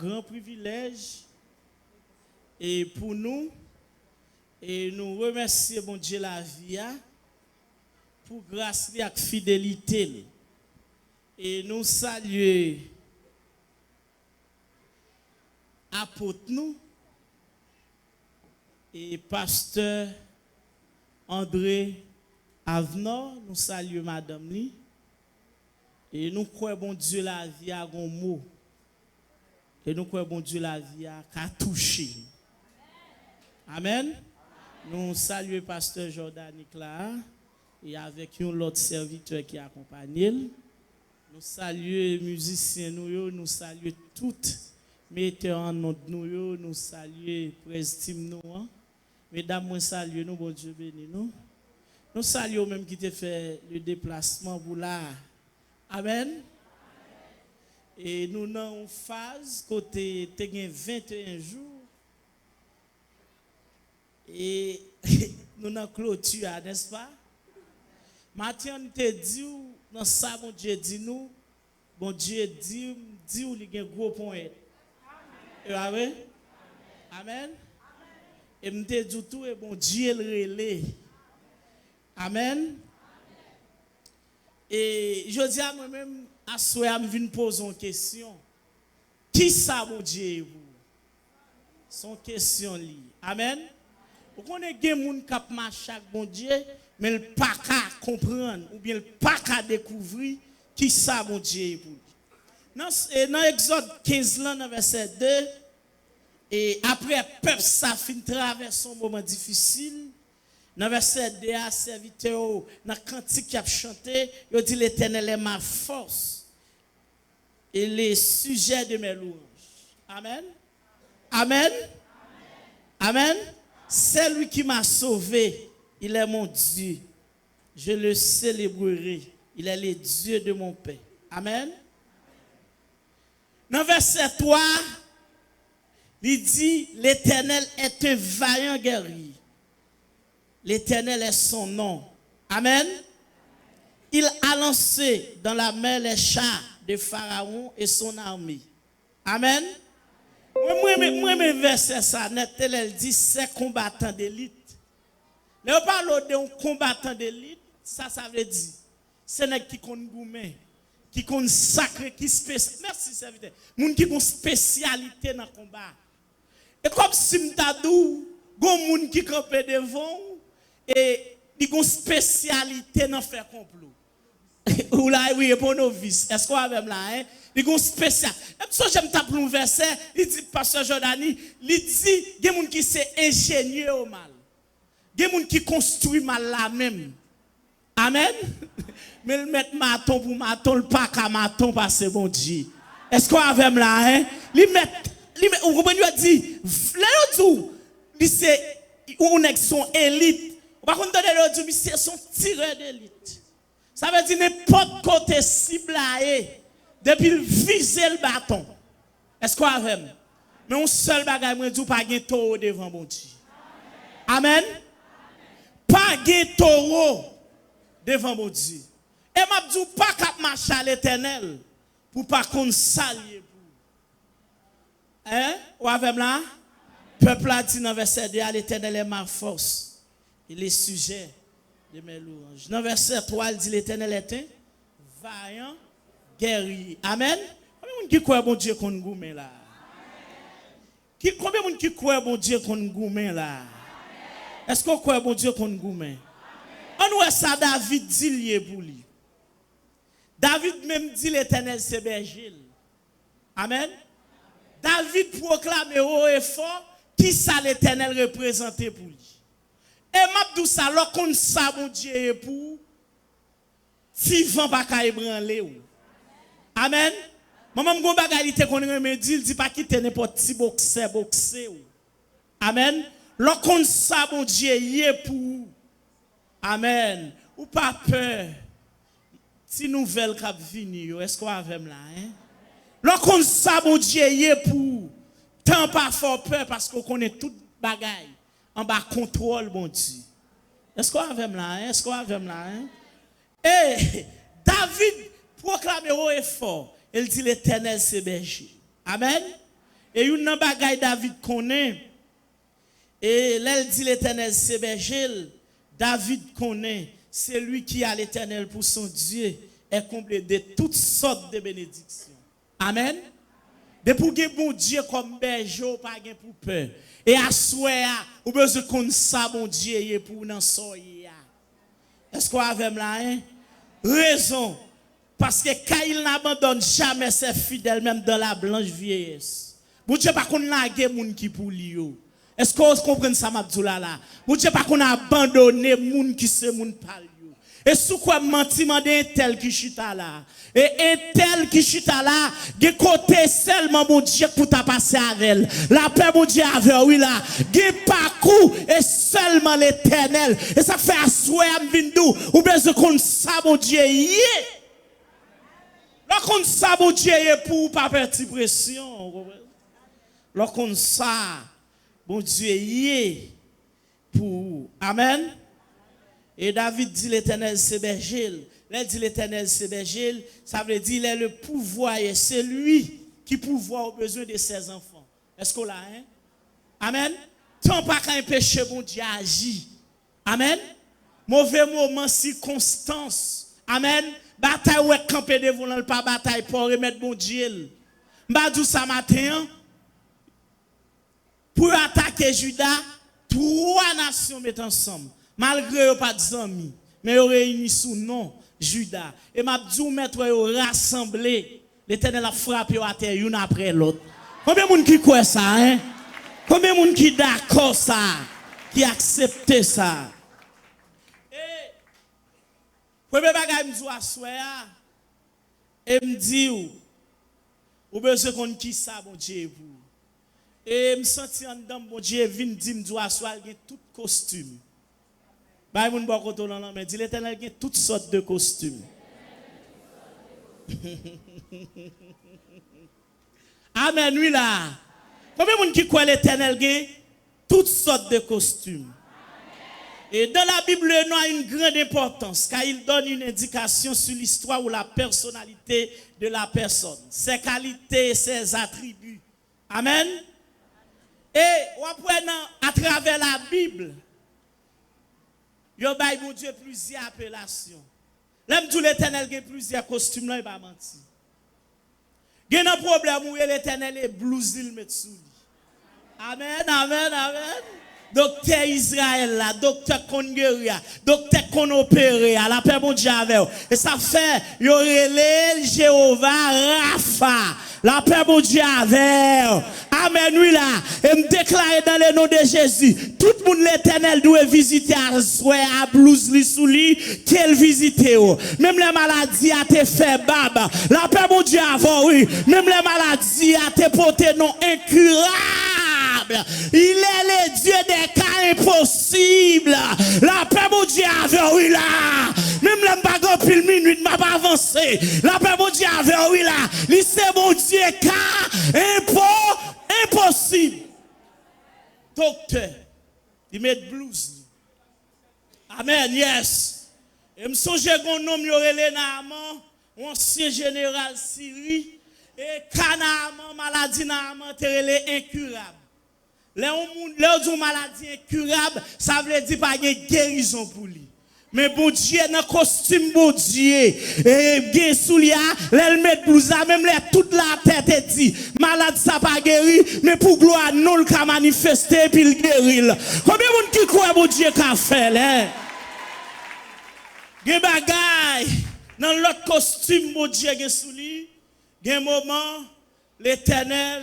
grand privilège et pour nous. Et nous remercions bon Dieu la vie pour grâce et fidélité. Et nous saluons apôtre nous et pasteur André Avenor, nous saluons madame Li. Et nous croyons bon Dieu la vie à un mot. Et nous croyons bon Dieu la vie à toucher. Amen. Nous saluons pasteur Jordan Nicolas et avec l'autre serviteur qui accompagne. Nous saluons les musiciens, nous saluons toutes metteurs en nom nous saluons Prestime nous. Mesdames, nous saluons nous, bon Dieu béni nous. Nous saluons même qui t'a fait le déplacement pour là. Amen. Et nous sommes en phase côté 21 jours. Et nous avons clôture, n'est-ce pas? Matin, on te dit, dans ça, bon Dieu dit nous, bon Dieu dit où il y a un gros point. Amen. Amen. Et je te dis tout, et bon Dieu le relais. Amen. Et je dis à moi-même, à soi, je viens poser une question. Qui ça, mon Dieu, vous? Son question liée. Amen. Vous connaissez des gens qui marchent avec bon Dieu, mais ils ne peuvent pas comprendre, ou bien ils ne peuvent pas découvrir qui ça, mon Dieu, vous. Dans Exode 15, dans verset 2, et après, peuple, ça finit traverser un moment difficile. Dans verset 2, serviteur, dans le cantique qui a chanté, il dit l'Éternel est ma force et les sujets de mes louanges. Amen. Amen. Amen. C'est lui qui m'a sauvé. Il est mon Dieu. Je le célébrerai. Il est le Dieu de mon Père. Amen. Dans verset 3, il dit l'Éternel est un vaillant guerrier. L'Éternel est son nom. Amen. Il a lancé dans la mer les chars de Pharaon et son armée. Amen. Moi, mes versets, ça, elle dit c'est combattant d'élite. Là, on parle d'un combattant d'élite, ça veut dire c'est n'est qui compte gourmet, qui compte sacré, qui spécial. Merci, serviteur. Moun qui ont spécialité dans le combat. Et comme si m'tadou, gon moun qui campe devant et ils ont spécialité dans faire complot. Ou là, oui, pour novice. Est-ce qu'on a même là, hein? Ils ont spécial. Et puis, j'aime taper un verset, il dit, pasteur Jordani, il dit, il y a des gens qui sont ingénieux au mal. Il y a des gens qui construisent mal là même. Amen. Mais le mettre maton pour maton, le pas qu'à maton parce que bon Dieu. Est-ce qu'on a même là, hein? Il met, vous comprenez, il dit, il c'est, on est son élite. Par contre, il c'est son tireur d'élite. Ça veut dire n'importe côté cible depuis le viser le bâton. Est-ce qu'on a même? Mais un seul bagage, moi, je dis pas de taureau devant mon Dieu. Amen. Pas de taureau devant mon Dieu. Et je dis pas qu'à marcher à l'Éternel pour pas qu'on salie. Hein? Ou avec là? Peuple a dit dans verset 2, l'Éternel est ma force. Il est sujet de mes louanges. Dans verset 3, il dit l'Éternel est un vaillant guerrier. Amen. Combien de gens qui croient bon Dieu qu'on gourmet là? Combien de gens qui croient bon Dieu qu'on gourmet là? Est-ce qu'on croit bon Dieu qu'on gourmet? On voit ça David dit lié pour lui. David même dit l'Éternel c'est berger. Amen. David proclame haut et fort qui ça l'Éternel représenté pour lui. Et m'a dit ça alors qu'on ça mon Dieu pour si vent pas ka ébranler ou. Amen. Maman gon bagalité qu'on remédie, il dit pas quitter n'importe petit boxer ou. Amen. Lorsqu'on ça mon Dieu yé pour. Amen. Ou pas peur. Si nouvelle cap venir, est-ce qu'on avait là hein? Lorsqu'on ça mon Dieu yé pour. Tant pas fort peur parce qu'on connaît toute bagaille en bas contrôle mon Dieu. Est-ce qu'on avait là hein? Est-ce qu'on avait là hein? Et David proclame haut et fort. Il dit l'Éternel c'est berger. Amen. Et une bagaille David connaît. Et l'elle dit l'Éternel c'est berger. David connaît. C'est lui qui a l'Éternel pour son Dieu. Est comblé de toutes sortes de bénédictions. Amen. De pour que bon Dieu comme berger, pas pour peur. Et à souhait, ou besoin qu'on ça bon Dieu pour n'en sortir. Est-ce qu'on a là, hein? Raison. Parce que quand il n'abandonne jamais ses fidèles, même dans la blanche vieillesse. Bon Dieu, pas qu'on a des gens qui pour lui. Est-ce qu'on comprend ça, Mabdoula là? Bon Dieu, pas qu'on a abandonné les gens qui se moun par lui. Et sous quoi menti un tel qui chita là. Et un tel qui chita là, de côté seulement mon Dieu pour ta passer avec elle. La paix mon Dieu avec oui là. De parcours et seulement l'Éternel. Et ça fait assoyer vindou ou bien ce qu'on ça mon Dieu yé. Lorsqu'on ça mon Dieu yé pour pas perdre pression. Lorsqu'on ça mon Dieu yé pour amen. Et David dit l'Éternel c'est berger. Là dit l'Éternel c'est berger, ça veut dire il est le pouvoir et c'est lui qui pourvoit aux besoins de ses enfants. Est-ce qu'on l'a hein? Amen. Tant pas qu'un péché bon Dieu agit. Amen. Mauvais moment circonstance. Amen. Bataille ou camper devant le pas bataille pour remettre bon Dieu. M'a dit ça matin pour attaquer Juda, 3 nations mettent ensemble. Malgré eux pas d'amis, mais ils réunis sous nom Judas. Et m'a dit mettre eux rassemblés. L'Éternel a frappé à terre une après l'autre. Combien de monde qui croit ça hein? Combien de monde qui d'accord ça? Qui accepte ça? Et premier bagage me dit à soir et me dit ou besoin qu'on qui ça bon Dieu pour. Et me senti en dedans bon Dieu vinn dit me dit à soir il y a tout costume. Bah, moun bon koto nan mais dit l'Éternel a toutes sortes de costumes. Amen, oui là. Combien de monde qui croit l'Éternel a toutes sortes de costumes? Et dans la Bible, il a une grande importance car il donne une indication sur l'histoire ou la personnalité de la personne, ses qualités et ses attributs. Amen. Et on apprend à travers la Bible. Yo bay mon Dieu plusieurs appellations. L'aime tout l'Éternel a plusieurs costumes là il pas menti. Gen un problème où l'Éternel est blousil met sous lui. Amen, amen, amen. Docteur Israël là, docteur Kongeria, docteur qu'on opéré la paix mon Dieu avec. Et ça fait yo relé Jéhovah Rapha. La paix mon Dieu avec. Amen, oui là. Et me déclarer dans le nom de Jésus. Tout le monde l'Éternel doit visiter à blouse li sous lui, qu'elle visite. Même les maladies a te fait baba. La paix mon Dieu avant, oui. Même les maladies a te porté non incurable. Il est le Dieu des cas impossibles. La paix mon Dieu avant, oui là. Même les bagarres pile minute m'a pas avancé. La paix mon Dieu avant, oui là. C'est mon Dieu cas impossible. Docteur, il met blouse. Amen, yes. Et me songe qu'on nomme Yorele Naaman, ancien général Syrie, et Kanaaman, maladie Naaman, terele incurable. Les maladie incurable, ça veut dire pas de guérison pour lui. Mais bon Dieu, dans le costume, bon Dieu, et bien soulier, elle met blouse, même toute la tête est dit, malade ça pas guéri, mais pour gloire, non le cas manifester, puis il guérit. Combien de monde qui croit, bon Dieu, qu'a fait, hein? Gen bagay, dans l'autre costume, bon Dieu, gen soulier, gen moment, l'Éternel,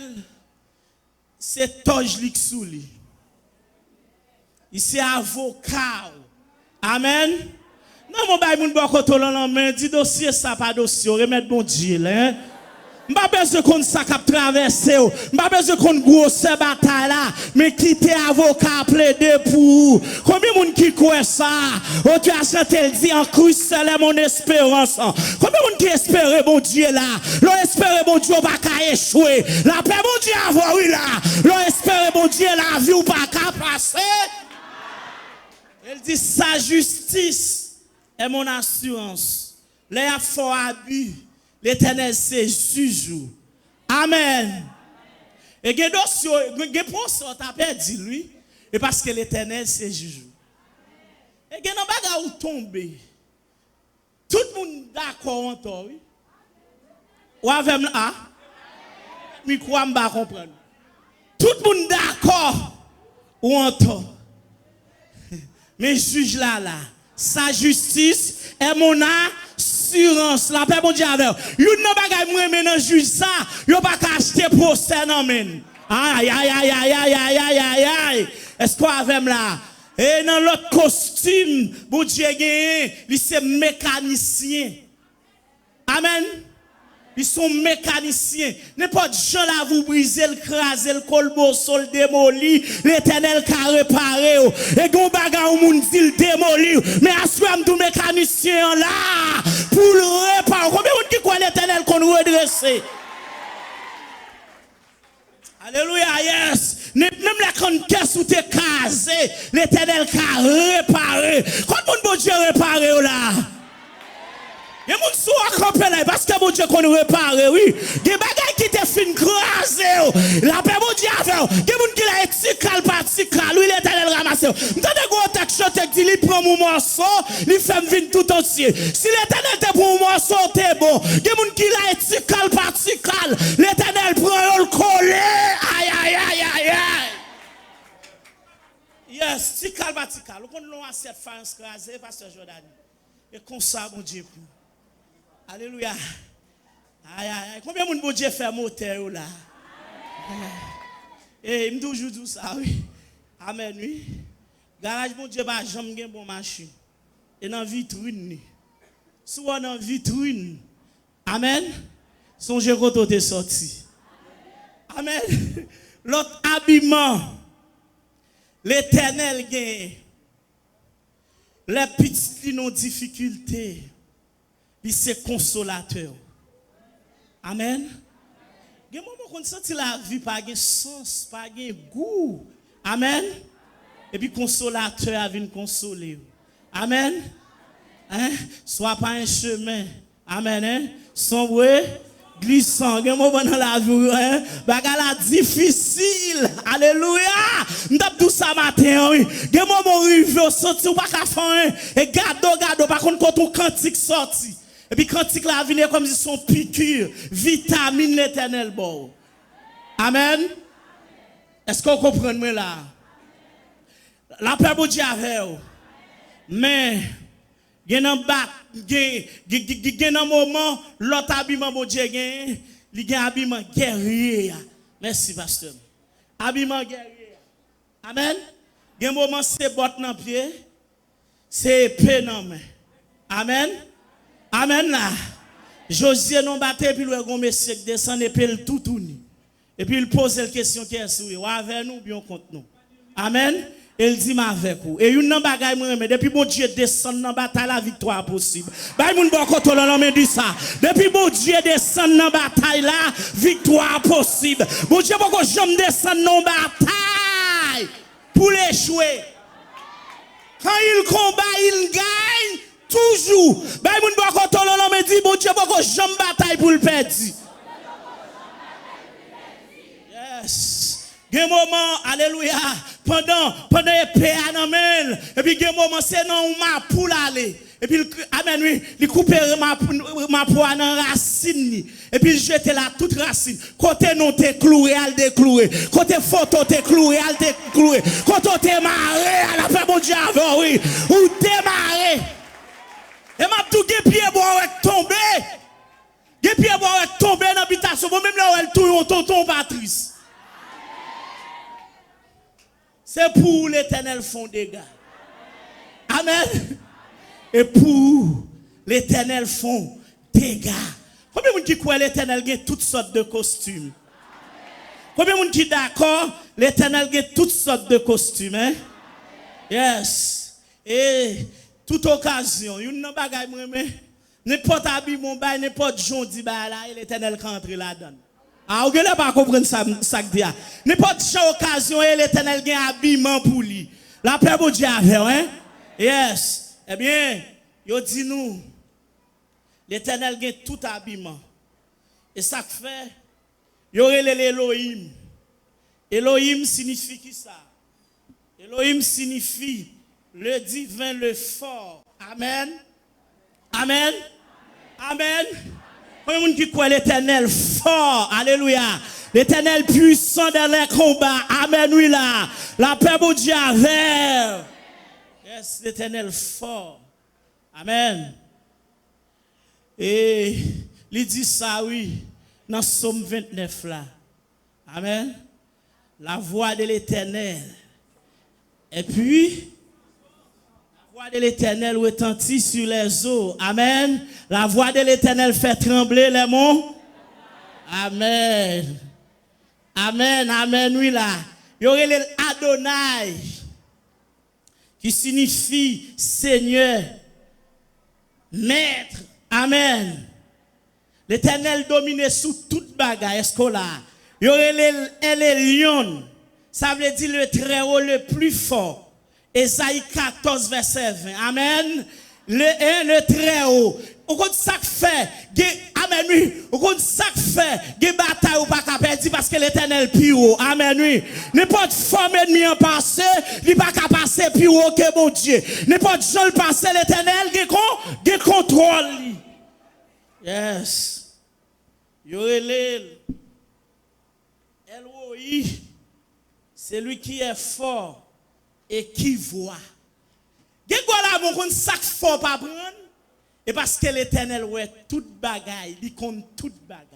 c'est Toj lik soulier. Il c'est avocat. Amen. Non, mon bail, mon bon koto lan main, dit dossier ça pas dossier, remettre bon Dieu là. M'pa besoin qu'on ça cap traverser, m'pa besoin qu'on grosse bataille là, mais quitter avocat plaider pour. Combien monde qui croit ça? Oh tu as chanté dit en Christ c'est mon espérance. Combien monde qui espère bon Dieu là? L'on espère bon Dieu pas qu'à échouer. La paix bon Dieu avoir oui là. L'on espère bon Dieu la vie ou pas qu'à passer. Elle dit sa justice est mon assurance. Les fort abus, l'Éternel c'est juge. Amen. Et gen dossier, gen ponson t'a perdu lui. Et parce que l'Éternel c'est juge. Et gen nan baga ou tomber. Tout le monde d'accord en toi, oui. Ou avec moi, mi quoi m'ba comprendre. Tout le monde d'accord ou en toi. Mais juge là, sa justice est mon assurance. La paix bon Dieu avec. Yon nan bagay moi maintenant juge ça, yon pas acheter procès non men. Aïe aïe aïe aïe aïe aïe aïe aïe aïe. Est-ce qu'on avec là? Et dans l'autre costume, bon Dieu gagné, il c'est mécanicien. Amen. Ils sont mécaniciens. N'importe gens là vous briser, le craser, le colbo, sol démoli, l'Éternel qui a réparé. Et gon bagarre ou moun dit le démoli. Mais assume tout mécanicien là pour le réparer. Combien de monde qui croit l'Éternel qu'on redresser? Alléluia, yes. Même la grande caisse où t'es casé, l'Éternel qui a réparé. Quand bon Dieu réparé là? Il y a des gens qui sont campés là parce que bon Dieu qu'on répare, oui. Des bagages qui te fin crasé. La paix bon Dieu a fait. Des gens qui la étical par étical, lui l'Éternel ramasse. M'tendez gros texte te dit il prend mon morceau, il fait venir tout entier. Si l'Éternel te prend mon morceau, t'es bon. Des gens qui la étical par étical, l'Éternel prend le collé. Aïe aïe aïe aïe aïe. Yes, tical par tical. On l'on a cette faïence crasée pasteur Jordan. Et comme ça bon Dieu pour. Alléluia. Aïe, aïe, aïe. Combien de monde bon Dieu fait moteur là? Et il me toujours dit ça, oui. Amen, oui. Garage bon Dieu, bah, j'aime bien bon machine. Et dans vitrine. Souvent dans vitrine. Amen. Songez quand tu es sorti. Amen. L'autre habillement. L'Éternel gagne. Les petites qui ont difficultés. Il c'est consolateur. Amen. Il y a un moment qu'on sent la vie pas de sens, pas de goût. Amen. Et puis consolateur a venu consoler. Amen. Hein? Soit pas un chemin. Amen. Hein? Sombre, glissant. Il y a un moment dans la vie, hein? Bagala difficile. Alléluia. M'tap tout ça matin, oui. Il y a un moment où il veut sortir ou pas qu'à faire. Et gado, par contre, quand on cantique sorti. Et puis quand il la vie comme si son piqûre, vitamine l'Éternel bon. Amen. Est-ce qu'on comprend moi là? La paix bon Dieu avec vous. Mais il y a un moment l'autre habillement bon Dieu gagne, il y a un habillement guerrier. Merci pasteur. Habillement guerrier. Amen. Il y a un moment c'est botte dans pied, c'est épée dans main. Amen. Amen là. Josué non batté puis le grand monsieur descend et puis il tout tourne. Et puis il pose la question qui est sur ou avec nous bien contre nous. Amen. Il dit ma avec vous. Et une bagaille moi mais depuis bon Dieu descend dans bataille la victoire possible. Bay moun bon contrôle là me dit ça. Depuis bon Dieu descend dans bataille là victoire possible. Bon Dieu pas jamais descendre dans bataille pour l'échouer. Quand il combat, il gagne. Toujours. Ben moun ba koto lolo me dit bon Dieu pas jamais bataille pour le perdre. Yes. Gen moment alléluia pendant épée amen et puis gen moment c'est non ma pour aller. Et puis amen oui, il couper ma poire dans racine et puis jeter la toute racine. Côté non te cloué al décloué. Côté photo te cloué al décloué. Côté te maré à la paix bon Dieu avant oui. Ou démarrer. Et m'a tout ge pied bois avec tomber. Ge pied bois avec tomber dans l'habitation. Même là où elle touille tonton Patrice. C'est pour l'Éternel font dégâts. Amen. Et pour l'Éternel font dégâts. Combien de gens qui croient l'Éternel a toutes sortes de costumes? Combien de gens qui d'accord l'Éternel a toutes sortes de costumes? Hein? Yes. Et toute occasion, une nan bagay moi n'importe habit mon bail n'importe jondi ba là et l'Éternel qui entre là-dedans. Ah, vous ne pas comprendre ça que dit. N'importe chaque occasion et l'Éternel gagne habillement pour lui. La paix bon Dieu avec hein? Yes. Eh bien, yo dit nous l'Éternel gagne tout habillement. Et ça fait yo relè l'Elohim. Elohim signifie qui ça? Elohim signifie le divin, le fort. Amen. Amen. Amen. Combien de gens qui croient l'Éternel fort? Alléluia. L'Éternel puissant dans les combats. Amen. Oui là. La paix pour Dieu avec. Yes, l'Éternel fort. Amen. Et il dit ça, oui, dans Somme 29 là. Amen. La voix de l'Éternel. Et puis, la voix de l'Éternel retentit sur les eaux. Amen. La voix de l'Éternel fait trembler les monts. Amen. Amen. Amen. Oui là. Il y aurait l'Adonai qui signifie Seigneur, Maître. Amen. L'Éternel domine sous toute bagaille. Est-ce qu'on l'a? Il y aurait les lions. Ça veut dire le très haut, le plus fort. Ésaïe 14, verset 20. Amen. Le très haut. Au compte ça fait, amen oui. Au compte ça fait, des batailles ou pas qu'à perdre parce que l'Éternel plus haut. Amen oui. N'importe forme ennemi en passé, il pas qu'à passer plus haut que mon Dieu. N'importe gens le passer l'Éternel, il contrôle. Yes. Yorelel. Eloi. C'est lui qui est fort et qui voit. Là, mon sac fort pas prendre. Et parce que l'Éternel ouais toute bagaille, il compte toute bagaille.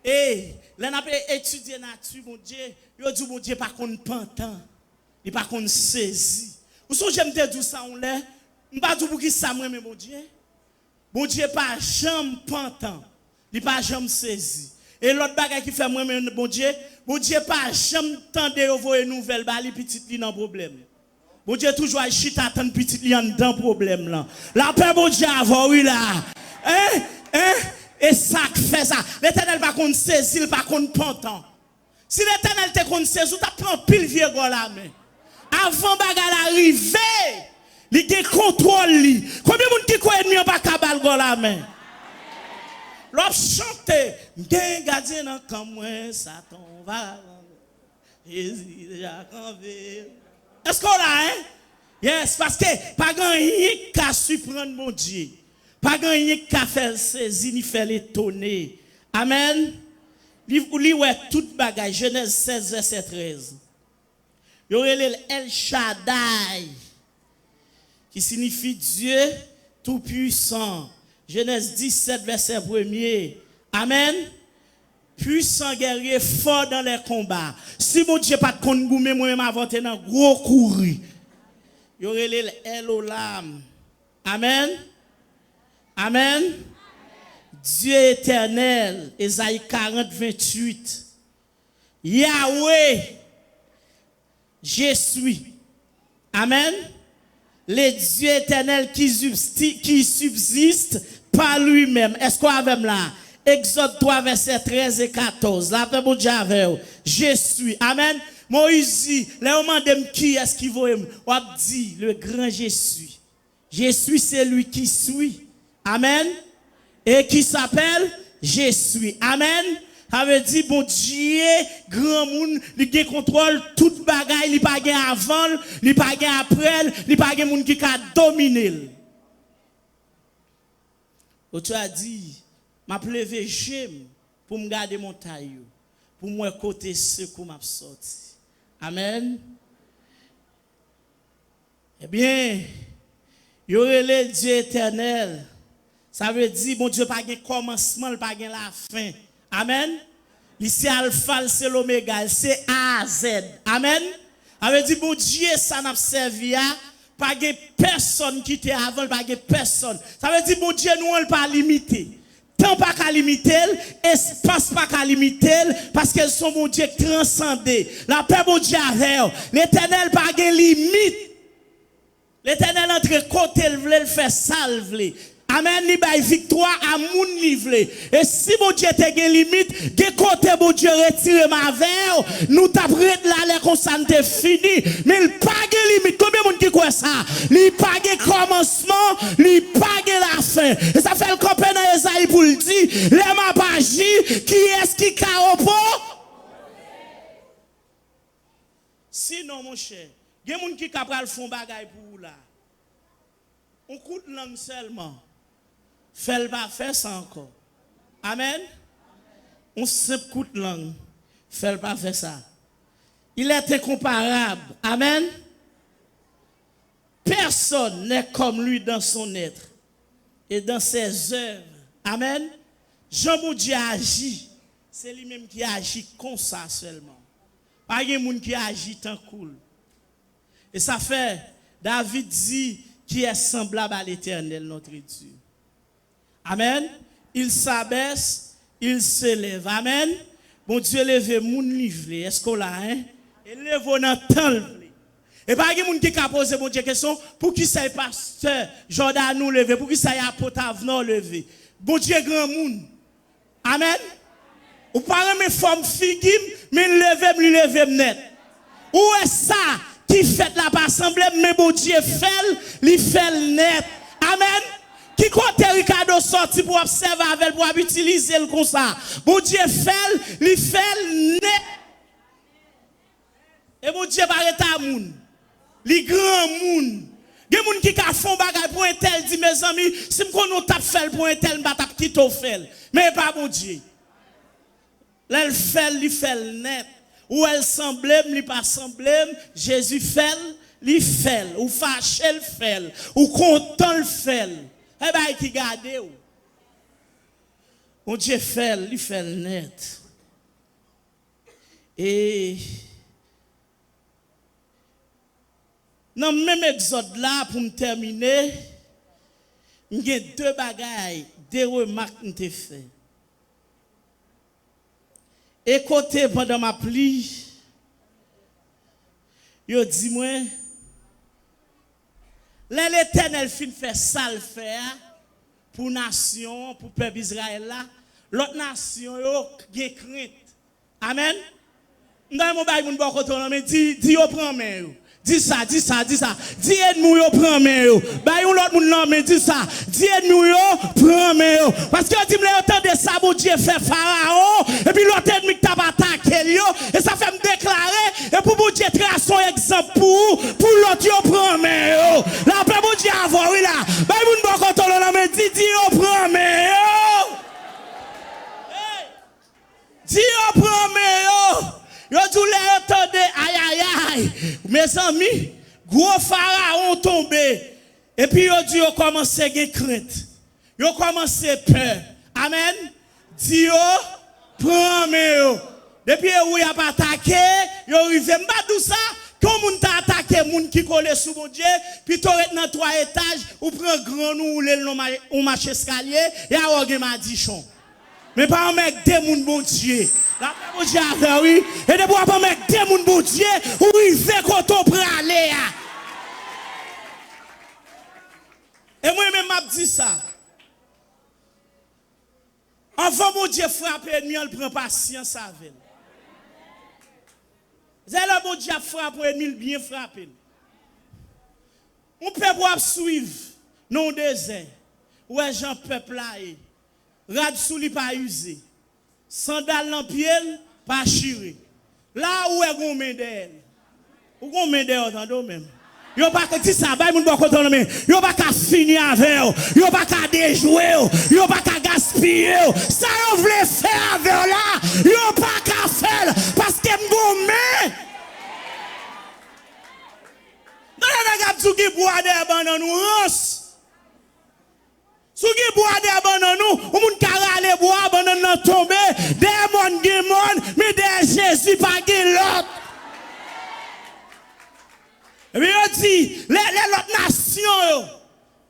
Et là n'a pas étudier nature mon Dieu, yo dit mon Dieu pas qu'on pantan, il pas qu'on saisi. Ou so j'aime te dire ça on là, m'pas dire pour qui ça moi mais mon Dieu. Mon Dieu pas jamais pantan, il pas jamais saisi. Et l'autre bagaille qui fait moi mais mon Dieu pas jamais tendre envoyer nouvelle ba li petite li nan problème. Bon Dieu toujours chita attendre petit li en dans problème là. La paix bon Dieu avant oui là. Et ça fait ça. L'Éternel va qu'on saisir, il va qu'on pantan. Si l'Éternel te qu'on saisir, tu prends pile vieux gars là mais. Avant bagarre arriver, il gen contrôle li. Combien de monde qui croit ennemi pas cabal gars là mais. L'op chanter, gen gardien dans comme moi Satan va. Jésus déjà convé. Est-ce qu'on l'a, hein? Yes, parce que pas grand rien qu'à surprendre mon Dieu. Pas grand rien qu'à faire saisir ni faire l'étonner. Amen. Livre ouais toute bagaille. Genèse 16 verset 13. Il y aurait El Shaddai qui signifie Dieu tout puissant. Genèse 17 verset 1er. Amen. Puissant guerrier, fort dans les combats. Si mon Dieu pas de compte goumé, moi-même avanté dans gros couru. Il y aurait l'Elolam. Amen. Amen. Dieu éternel. Ésaïe 40, 28. Yahweh. Je suis. Amen. Le Dieu éternel qui subsiste par lui-même. Est-ce qu'on a même là? Exode 3, verset 13 et 14. La paix pour Dieu avec vous. Je suis. Amen. Moïse dit, là, on demande qui est-ce qui vaut. On dit, le grand je suis. Je suis celui qui suit. Amen. Et qui s'appelle je suis. Amen. Ça veut dire, bon Dieu, grand monde, il contrôle toute bagaille, il pas gain avant, il pas gain après, il pas gain monde qui a dominé. Tu as dit, m'a levé j'aime pour me garder mon taillou, pour moi côté secours m'a sorti. Amen. Eh bien, il y aurait le Dieu éternel. Ça veut dire bon Dieu pas gain commencement, pas gain la fin. Amen. Ici alpha c'est l'oméga, c'est A à Z. Amen. Ça veut dire bon Dieu ça n'a servi à pas gain personne qui était avant, pas gain personne. Ça veut dire bon Dieu nous on pas limité. Temps pas qu'à limiter, espace pas qu'à limiter, parce qu'elles sont mon Dieu transcendé. La paix mon Dieu avec l'Éternel pas de limite. L'Éternel entre côté il veut le faire salver. Amen, li bay victoire à moun livre. Et si mon Dieu te gen limite, de côté mon Dieu retire ma verre, nous t'apprête là les consciences fini, mais il pas gen limite. Combien de monde qui croit ça? Il pas gen commencement, il pas gen la fin. Et ça fait le copain dans Esaïe pour le dire, les m'a pas agi, qui est-ce qui ka opo? Sinon, mon cher, il y a des gens qui capable font bagay pour vous là. On coup de langue seulement. Fait pas faire ça encore. Amen. On simple coup de langue. Fait pas faire ça. Il est incomparable. Amen. Personne n'est comme lui dans son être et dans ses œuvres. Amen. Jean-Boudieu agit. C'est lui-même qui agit comme ça seulement. Pas de monde qui agit tant cool. Et ça fait, David dit, qui est semblable à l'Éternel, notre Dieu. Amen. Il s'abaisse, il s'élève. Amen. Bon Dieu, lève mon livre. Est-ce qu'on l'a, hein? Et lève dans temps. Et pas de monde qui a posé mon Dieu question, pour qui ça est pasteur Jordan nous lever, pour qui ça est apôtre Avenant lever. Bon Dieu, grand monde. Amen. Ou pas mes formes figim, mais lever net. Où est ça qui fait la assemblée, mais bon Dieu fait, il fait net. Amen. Qui compte Ricardo sorti pour observer avec, pour utiliser le comme ça. Bon Dieu fait, il fait net. Et bon Dieu va arrêter à moun. Les grands moun. Des moun qui font bagay pour un tel, dit mes amis, si nous tape fait pour un tel, m'ba tape qui t'o fait. Mais pas bon Dieu. Elle fait, il fait net. Ou elle semble, il pas semble, Jésus fait, il fait. Ou fâché, il fait. Ou content, il fait. Eh bien, qui garde ou? Mon Dieu fait, il fait net. Et dans le même exode là, pour me terminer, il y a deux bagailles, deux remarques que je fait. Et côté pendant ma pluie, il dit moi, l'Éternel fin fait ça le faire pour nation, pour peuple Israël là, l'autre nation yo gen crainte. Amen. Dans mon bail mon bon côté mais dit yo prend main yo. Dis ça. Dis ennemi yo prend main yo. Ba yon l'autre moun nan mais dis ça. Dis ennemi yo prend main yo. Parce que dit me entendre ça bon Dieu fait pharaon et puis l'autre ennemi t'a attaqué yo et ça fait me déclarer et pour bon Dieu trace son exemple pour l'autre yo prend main yo. La paix bon Dieu avoir oui là. Ba moun bon côté là mais dis yo prend main yo. Dis yo prend main yo. Yo tous les entendez aïe. Mes amis, gros pharaon tombé. Et puis yo dit yo commencé à gagner crainte. Yo commencé à peur. Amen. Dit yo prends yo. Depuis où y a pas attaqué, yo rivé m'badou ça. Quand moun t'a attaqué moun qui collé sous mon Dieu, puis t'aurais dans 3 étages ou prend grand nous ou marche escalier, y a orgue madichon. Mais pas un mec des moun bon Dieu. La paix bon Dieu a oui. Et de bois pas mec des moun bon Dieu où il fait quand on prend aller. Et moi-même m'a dit ça. Avant mon Dieu frappe ennemi, il prend patience avec. C'est là mon Dieu frappe ennemi, bien frappé. On peut voir suivre non désert. Où est Jean peuple là. Rad sou li pas usé. Sandal dans pied, pas chiré. Là où est gon mendel. Ou gon mendel entendez même. Yo pas ka ti ça, bay moun bon côté mais yo pas ka finir avec, yo pas ka déjouer, yo pas ka gaspiller. Ça yo vle faire avec là, yo pas ka faire parce que m'gon non la gars qui bois des bananes nous ronce. Si vous bois des bananes, ou moun karale bois bananes tomber, des mon gemon, mais des Jésus pas gen l'autre. Et bien on dit, les autres nations,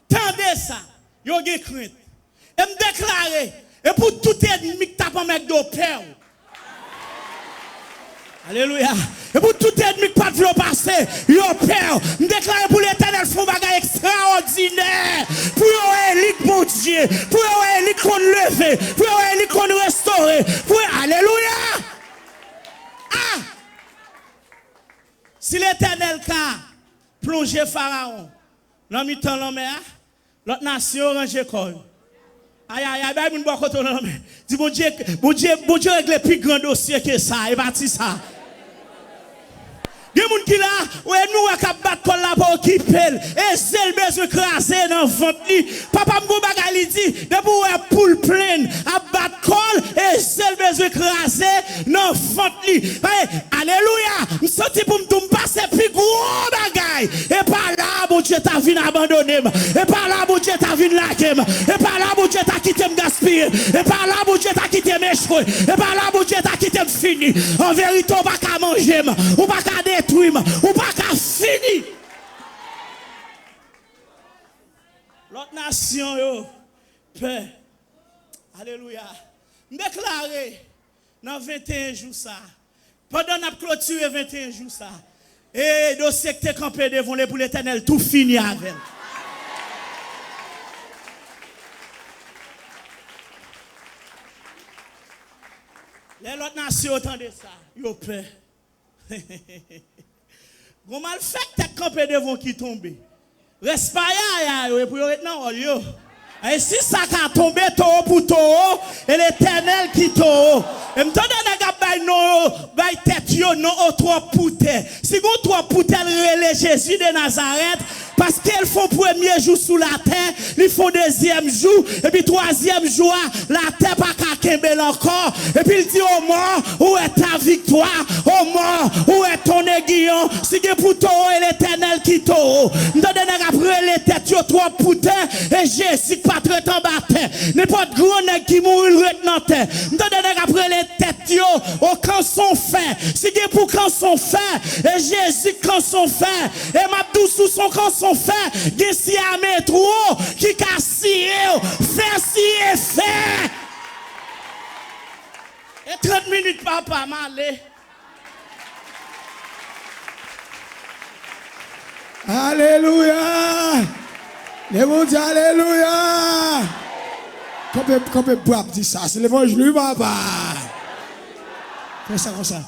tendez ça, yo gen crainte. Et me déclarer, et pour tout ennemi qui tape un mec de père. Alléluia. Et pour tout ennemi qui pas de passer, yo père, me déclarer pour l'Éternel font bagay extraordinaire. Pour yo élite mon Dieu, pour yo élite qu'on lever, pour yo élite qu'on restaurer. Pour alléluia. Ah! Si l'Éternel a plongé Pharaon dans mi-temps l'homme, l'autre nation range corps. Aïe, bah moun bon côté l'homme. Dis bon Dieu règle plus grand dossier que ça, et parti ça. Il y a des gens qui là, ouais, nous, on va battre la pour occuper. Et c'est le besoin crasé dans le ventre. Papa Mboubagali dit, de pouvoir poule pleine, à battre col, et c'est le besoin crasé dans le ventre. Alléluia. Je sens pour me passer plus gros bagaille. Et par là, mon Dieu t'a vu abandonner. Et par là, mon Dieu t'a vu laquer. Et par là, mon Dieu t'a quitté me gaspiller. Et par là, mon Dieu t'a quitté m'échouer. Et par là, mon Dieu t'a quitté me finir. En vérité, on va pas manger, on va pas détruire, on va pas finir. L'autre nation, yo, paix. Alléluia. Déclaré dans 21 jours ça. Pendant notre clôture 21 jours ça. Et nos secteurs campés devant les pour l'Éternel, tout fini avec. Les autres nations entendent ça. Yo paix. Vous mal fait tête campé devant qui tombe. Reste pas là, et pour être non, yo. Et si ça a tombé taureau pour taureau, et l'Éternel qui taureau. Et me donne un tête yo non au trois poutets. Si vous trois poutets relais Jésus de Nazareth, parce qu'ils font premier jour sous la terre, ils font deuxième jour, et puis troisième jour, la terre pas qu'à kembel encore. Et puis il dit au mort, où est ta victoire? Au mort, où est ton aiguillon? Si que pour toi et l'Éternel qui taureau. Nous donnons après les têtes yo trois poutets, et Jésus pas très en bataille. N'importe gros nèg qui mourit dans terre. Nous donnons après les têtes yo, au camp son fait. Si que pour camp son fait, et Jésus camp son fait, et Mabdou sous son camp son fait, des si à métro qui casse fait si et fait. Et 30 minutes papa m'aller. Alléluia. Les mots disent alléluia. Quand on peut dire ça, c'est l'évangile papa. Fais ça comme ça.